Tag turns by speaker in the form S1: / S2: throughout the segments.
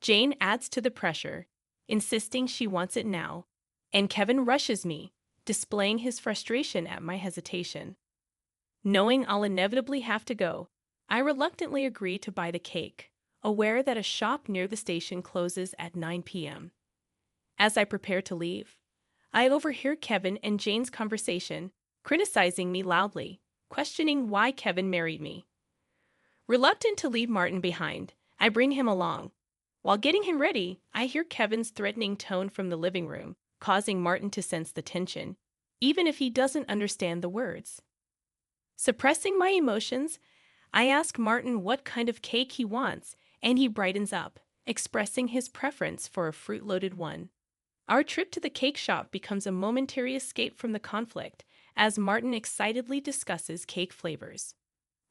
S1: Jane adds to the pressure, insisting she wants it now, and Kevin rushes me, displaying his frustration at my hesitation. Knowing I'll inevitably have to go, I reluctantly agree to buy the cake, aware that a shop near the station closes at 9 p.m. As I prepare to leave, I overhear Kevin and Jane's conversation, criticizing me loudly, questioning why Kevin married me. Reluctant to leave Martin behind, I bring him along. While getting him ready, I hear Kevin's threatening tone from the living room, causing Martin to sense the tension, even if he doesn't understand the words. Suppressing my emotions, I ask Martin what kind of cake he wants, and he brightens up, expressing his preference for a fruit-loaded one. Our trip to the cake shop becomes a momentary escape from the conflict as Martin excitedly discusses cake flavors.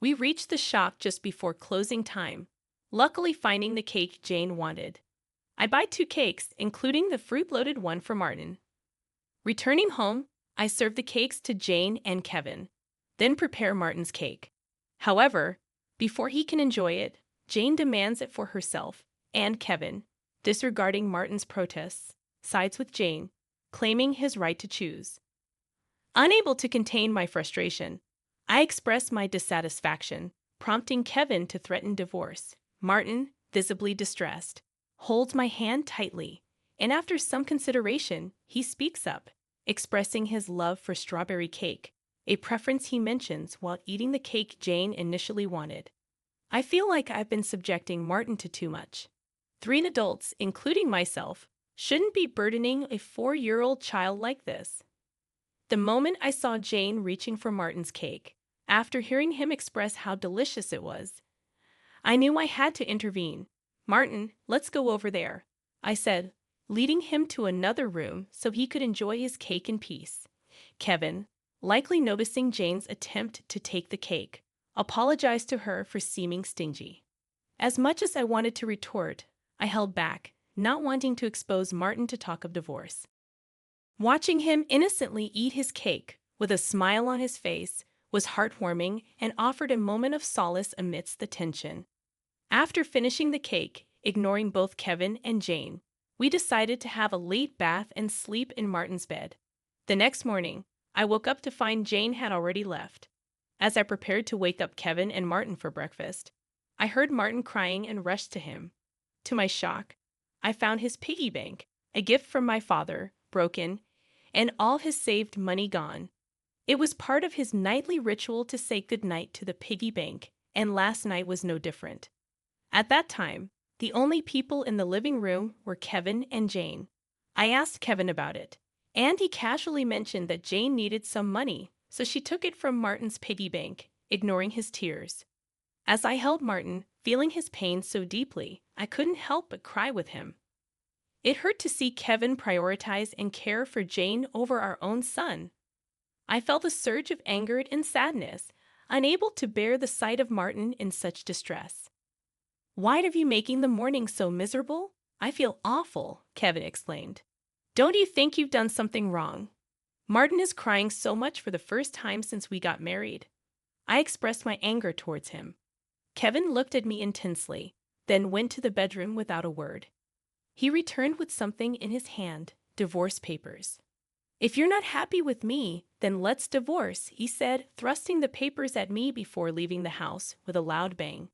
S1: We reach the shop just before closing time, luckily finding the cake Jane wanted. I buy 2 cakes, including the fruit-loaded one for Martin. Returning home, I serve the cakes to Jane and Kevin, then prepare Martin's cake. However, before he can enjoy it, Jane demands it for herself, and Kevin, disregarding Martin's protests, sides with Jane, claiming his right to choose. Unable to contain my frustration, I express my dissatisfaction, prompting Kevin to threaten divorce. Martin, visibly distressed, holds my hand tightly, and after some consideration, he speaks up, expressing his love for strawberry cake, a preference he mentions while eating the cake Jane initially wanted. I feel like I've been subjecting Martin to too much. 3 adults, including myself, shouldn't be burdening a 4-year-old child like this. The moment I saw Jane reaching for Martin's cake, after hearing him express how delicious it was, I knew I had to intervene. "Martin, let's go over there," I said, leading him to another room so he could enjoy his cake in peace. Kevin, likely noticing Jane's attempt to take the cake, apologized to her for seeming stingy. As much as I wanted to retort, I held back, not wanting to expose Martin to talk of divorce. Watching him innocently eat his cake, with a smile on his face, was heartwarming and offered a moment of solace amidst the tension. After finishing the cake, ignoring both Kevin and Jane, we decided to have a late bath and sleep in Martin's bed. The next morning, I woke up to find Jane had already left. As I prepared to wake up Kevin and Martin for breakfast, I heard Martin crying and rushed to him. To my shock, I found his piggy bank, a gift from my father, broken, and all his saved money gone. It was part of his nightly ritual to say goodnight to the piggy bank, and last night was no different. At that time, the only people in the living room were Kevin and Jane. I asked Kevin about it, and he casually mentioned that Jane needed some money, so she took it from Martin's piggy bank, ignoring his tears. As I held Martin, feeling his pain so deeply, I couldn't help but cry with him. It hurt to see Kevin prioritize and care for Jane over our own son. I felt a surge of anger and sadness, unable to bear the sight of Martin in such distress. "Why are you making the morning so miserable? I feel awful," Kevin exclaimed. "Don't you think you've done something wrong? Martin is crying so much for the first time since we got married." I expressed my anger towards him. Kevin looked at me intensely, then went to the bedroom without a word. He returned with something in his hand, divorce papers. "If you're not happy with me, then let's divorce," he said, thrusting the papers at me before leaving the house with a loud bang.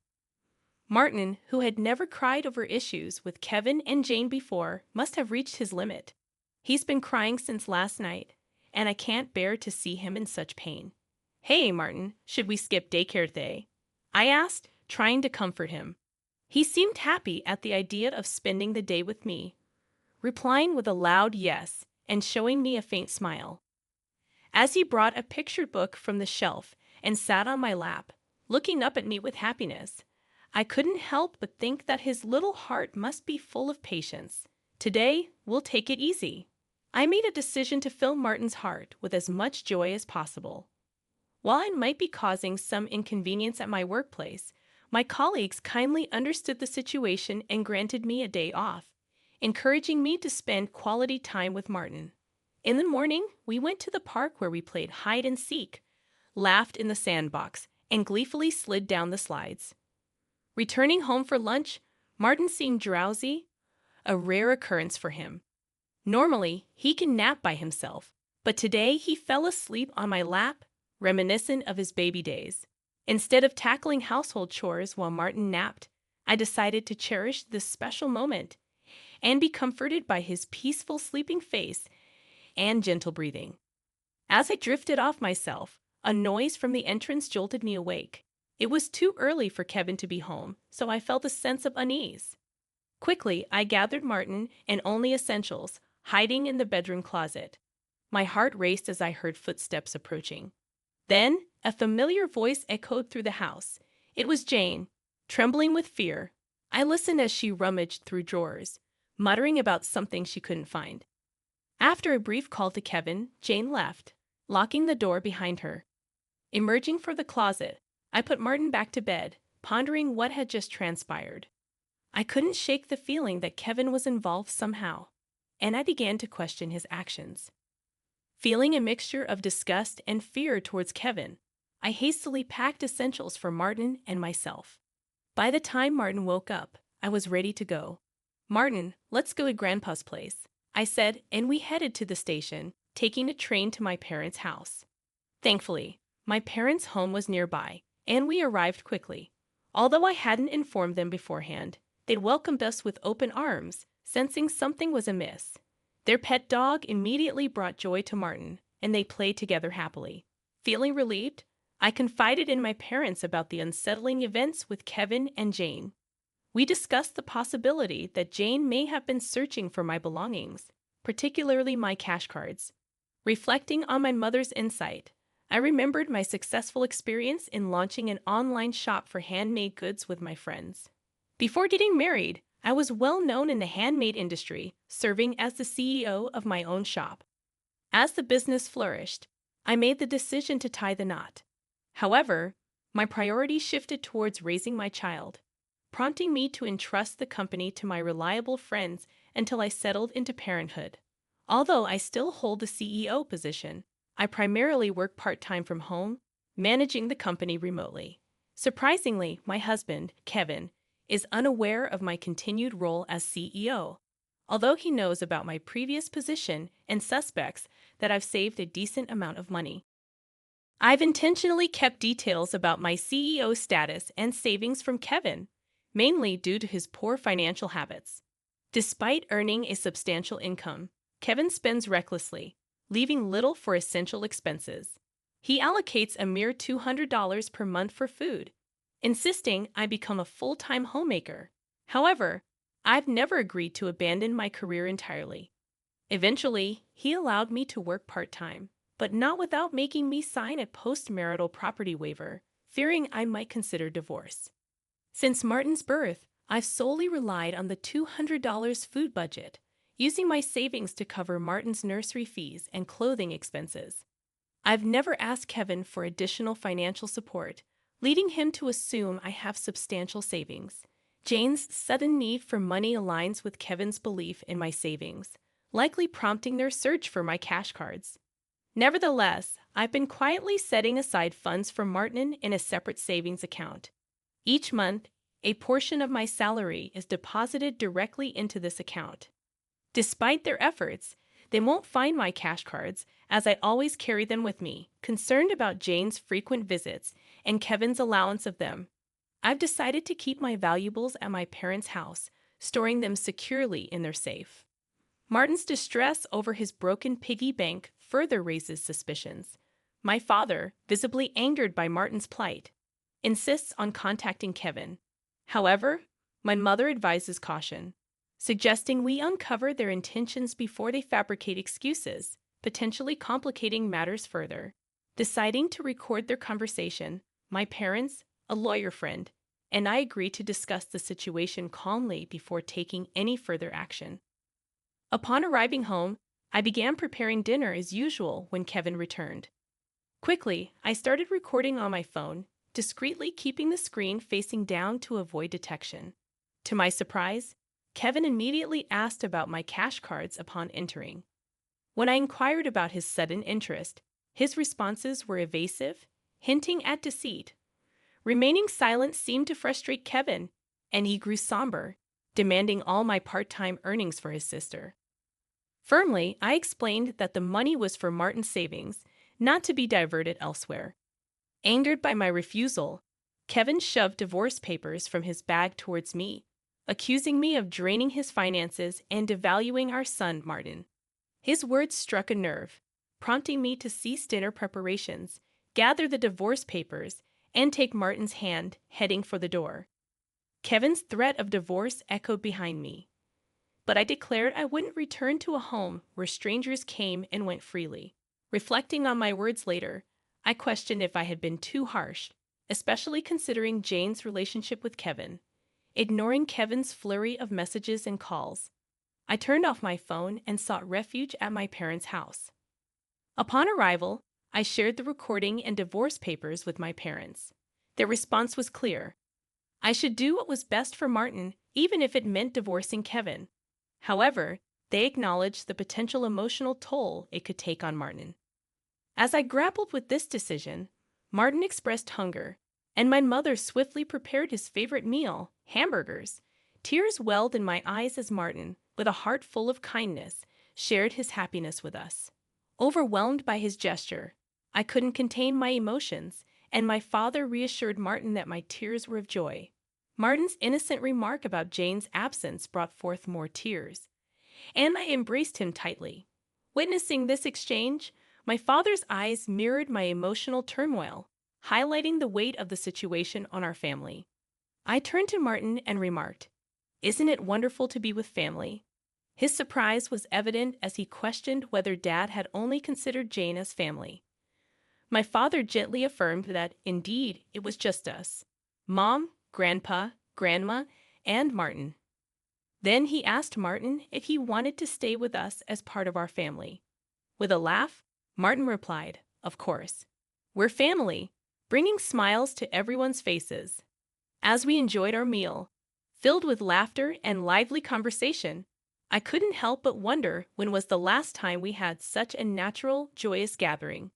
S1: Martin, who had never cried over issues with Kevin and Jane before, must have reached his limit. He's been crying since last night, and I can't bear to see him in such pain. "Hey, Martin, should we skip daycare today?" I asked, trying to comfort him. He seemed happy at the idea of spending the day with me, replying with a loud yes and showing me a faint smile. As he brought a picture book from the shelf and sat on my lap, looking up at me with happiness, I couldn't help but think that his little heart must be full of patience. Today, we'll take it easy. I made a decision to fill Martin's heart with as much joy as possible. While I might be causing some inconvenience at my workplace, my colleagues kindly understood the situation and granted me a day off, encouraging me to spend quality time with Martin. In the morning, we went to the park where we played hide and seek, laughed in the sandbox, and gleefully slid down the slides. Returning home for lunch, Martin seemed drowsy, a rare occurrence for him. Normally, he can nap by himself, but today he fell asleep on my lap, reminiscent of his baby days. Instead of tackling household chores while Martin napped, I decided to cherish this special moment and be comforted by his peaceful sleeping face and gentle breathing. As I drifted off myself, a noise from the entrance jolted me awake. It was too early for Kevin to be home, so I felt a sense of unease. Quickly, I gathered Martin and only essentials, hiding in the bedroom closet. My heart raced as I heard footsteps approaching. Then, a familiar voice echoed through the house. It was Jane, trembling with fear. I listened as she rummaged through drawers, muttering about something she couldn't find. After a brief call to Kevin, Jane left, locking the door behind her. Emerging from the closet, I put Martin back to bed, pondering what had just transpired. I couldn't shake the feeling that Kevin was involved somehow, and I began to question his actions. Feeling a mixture of disgust and fear towards Kevin, I hastily packed essentials for Martin and myself. By the time Martin woke up, I was ready to go. "Martin, let's go to Grandpa's place," I said, and we headed to the station, taking a train to my parents' house. Thankfully, my parents' home was nearby, and we arrived quickly. Although I hadn't informed them beforehand, they'd welcomed us with open arms, sensing something was amiss. Their pet dog immediately brought joy to Martin, and they played together happily. Feeling relieved, I confided in my parents about the unsettling events with Kevin and Jane. We discussed the possibility that Jane may have been searching for my belongings, particularly my cash cards. Reflecting on my mother's insight, I remembered my successful experience in launching an online shop for handmade goods with my friends. Before getting married, I was well known in the handmade industry, serving as the CEO of my own shop. As the business flourished, I made the decision to tie the knot. However, my priorities shifted towards raising my child, prompting me to entrust the company to my reliable friends until I settled into parenthood. Although I still hold the CEO position, I primarily work part-time from home, managing the company remotely. Surprisingly, my husband, Kevin, is unaware of my continued role as CEO, although he knows about my previous position and suspects that I've saved a decent amount of money. I've intentionally kept details about my CEO status and savings from Kevin, mainly due to his poor financial habits. Despite earning a substantial income, Kevin spends recklessly, leaving little for essential expenses. He allocates a mere $200 per month for food, insisting I become a full-time homemaker. However, I've never agreed to abandon my career entirely. Eventually, he allowed me to work part-time, but not without making me sign a post-marital property waiver, fearing I might consider divorce. Since Martin's birth, I've solely relied on the $200 food budget, using my savings to cover Martin's nursery fees and clothing expenses. I've never asked Kevin for additional financial support, leading him to assume I have substantial savings. Jane's sudden need for money aligns with Kevin's belief in my savings, likely prompting their search for my cash cards. Nevertheless, I've been quietly setting aside funds for Martin in a separate savings account. Each month, a portion of my salary is deposited directly into this account. Despite their efforts, they won't find my cash cards, as I always carry them with me, concerned about Jane's frequent visits and Kevin's allowance of them. I've decided to keep my valuables at my parents' house, storing them securely in their safe. Martin's distress over his broken piggy bank further raises suspicions. My father, visibly angered by Martin's plight, insists on contacting Kevin. However, my mother advises caution, suggesting we uncover their intentions before they fabricate excuses, potentially complicating matters further. Deciding to record their conversation, my parents, a lawyer friend, and I agreed to discuss the situation calmly before taking any further action. Upon arriving home, I began preparing dinner as usual when Kevin returned. Quickly, I started recording on my phone, discreetly keeping the screen facing down to avoid detection. To my surprise, Kevin immediately asked about my cash cards upon entering. When I inquired about his sudden interest, his responses were evasive, hinting at deceit. Remaining silent seemed to frustrate Kevin, and he grew somber, demanding all my part-time earnings for his sister. Firmly, I explained that the money was for Martin's savings, not to be diverted elsewhere. Angered by my refusal, Kevin shoved divorce papers from his bag towards me, accusing me of draining his finances and devaluing our son, Martin. His words struck a nerve, prompting me to cease dinner preparations, gather the divorce papers, and take Martin's hand, heading for the door. Kevin's threat of divorce echoed behind me, but I declared I wouldn't return to a home where strangers came and went freely. Reflecting on my words later, I questioned if I had been too harsh, especially considering Jane's relationship with Kevin. Ignoring Kevin's flurry of messages and calls, I turned off my phone and sought refuge at my parents' house. Upon arrival, I shared the recording and divorce papers with my parents. Their response was clear. I should do what was best for Martin, even if it meant divorcing Kevin. However, they acknowledged the potential emotional toll it could take on Martin. As I grappled with this decision, Martin expressed hunger, and my mother swiftly prepared his favorite meal, hamburgers. Tears welled in my eyes as Martin, with a heart full of kindness, shared his happiness with us. Overwhelmed by his gesture, I couldn't contain my emotions, and my father reassured Martin that my tears were of joy. Martin's innocent remark about Jane's absence brought forth more tears, and I embraced him tightly. Witnessing this exchange, my father's eyes mirrored my emotional turmoil, highlighting the weight of the situation on our family. I turned to Martin and remarked, "Isn't it wonderful to be with family?" His surprise was evident as he questioned whether Dad had only considered Jane as family. My father gently affirmed that, indeed, it was just us: Mom, Grandpa, Grandma, and Martin. Then he asked Martin if he wanted to stay with us as part of our family. With a laugh, Martin replied, "Of course. We're family," bringing smiles to everyone's faces. As we enjoyed our meal, filled with laughter and lively conversation, I couldn't help but wonder when was the last time we had such a natural, joyous gathering.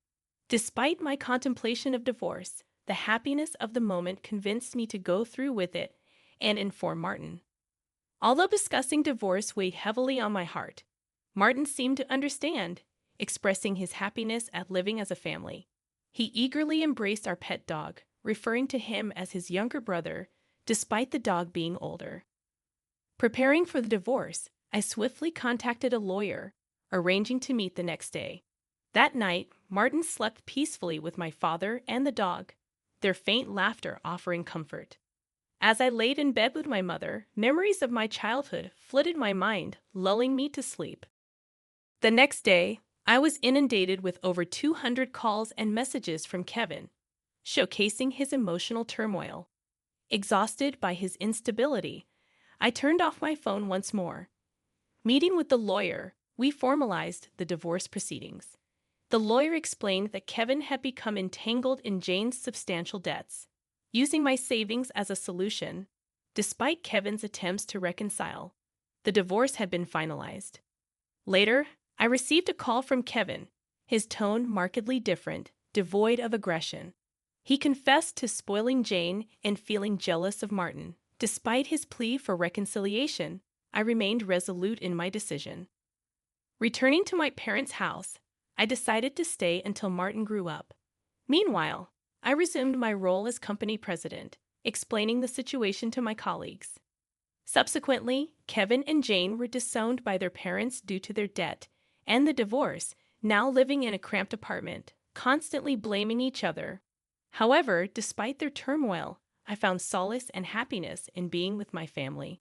S1: Despite my contemplation of divorce, the happiness of the moment convinced me to go through with it and inform Martin. Although discussing divorce weighed heavily on my heart, Martin seemed to understand, expressing his happiness at living as a family. He eagerly embraced our pet dog, referring to him as his younger brother, despite the dog being older. Preparing for the divorce, I swiftly contacted a lawyer, arranging to meet the next day. That night, Martin slept peacefully with my father and the dog, their faint laughter offering comfort. As I laid in bed with my mother, memories of my childhood flooded my mind, lulling me to sleep. The next day, I was inundated with over 200 calls and messages from Kevin, showcasing his emotional turmoil. Exhausted by his instability, I turned off my phone once more. Meeting with the lawyer, we formalized the divorce proceedings. The lawyer explained that Kevin had become entangled in Jane's substantial debts, using my savings as a solution. Despite Kevin's attempts to reconcile, the divorce had been finalized. Later, I received a call from Kevin, his tone markedly different, devoid of aggression. He confessed to spoiling Jane and feeling jealous of Martin. Despite his plea for reconciliation, I remained resolute in my decision. Returning to my parents' house, I decided to stay until Martin grew up. Meanwhile, I resumed my role as company president, explaining the situation to my colleagues. Subsequently, Kevin and Jane were disowned by their parents due to their debt and the divorce, now living in a cramped apartment, constantly blaming each other. However, despite their turmoil, I found solace and happiness in being with my family.